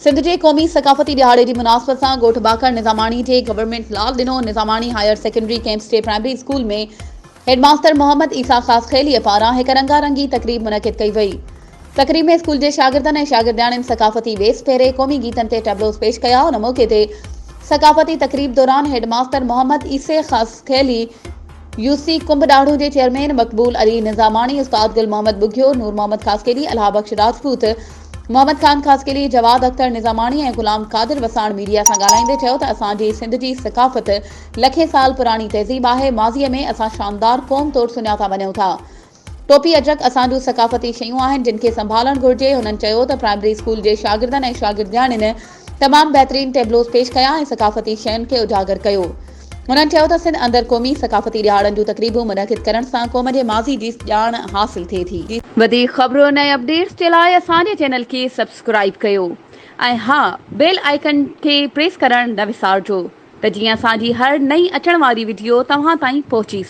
सिंध के क़ौमी सकाफ़ती दिहाड़े की मुनासिबत से ॻोठ बाकर निज़ामानी के गवर्नमेंट लॉ दिनों निज़ामानी हायर सेकेंडरी कैंप स्टे प्राइमरी स्कूल में हेडमास्टर मोहम्मद ईसा ख़ास खेली पारां एक रंगारंगी तकरीब मुनक़िद कई वई। तकरीब में स्कूल के शागिर्दनि शागिर्दियाणियुनि सकाफ़ती वेस फेरे क़ौमी गीतन ते टेबलोस पेश कया। उन मौके ते सकाफ़ती तकरीब दौरान हेडमास्टर मोहम्मद ईसे ख़ास खेली यूसी कुंभ डाढ़ू के चेयरमैन मकबूल अली निज़ामानी, उस्ताद गुल मोहम्मद बुघियो, नूर मोहम्मद खासकेली, अल्लाह बख्श राजपूत, मोहम्मद खान खासकेली, जवाद अख्तर निज़ामानी और गुलाम कादिर वसाण मीडिया से ॻाल्हाईंदे चयो त असांजी सिंध की सकाफ़त लखे साल पुरानी तहज़ीब है। माज़ीअ में असां शानदार क़ौम तौर सुञाता वञूं था। टोपी अजरक असांजूं सकाफ़ती शयूं आहिनि जिन खे संभालणु घुरिजे। उन्हनि चयो त प्राइमरी स्कूल के शागिर्दनि ऐं शागिर्दियाणियुनि तमाम बेहतरीन टेबलोस पेश कया ऐं सकाफ़ती शयुनि खे उजागर कयो। उन्हनि चयो त सिंध अंदर क़ौमी सकाफ़ती दिहाड़नि जूं तकरीबूं मुनक़िद करण सां क़ौम जे माज़ी जी ॼाण हासिल थिए थी। वधीक ख़बरुनि ऐं अपडेट्स जे लाइ असांजे चैनल खे सब्सक्राइब कयो ऐं हाँ, बेल आइकन खे प्रेस करण न विसारिजो त जीअं असांजी हर नई अचण वारी वीडियो तव्हां ताईं पहुची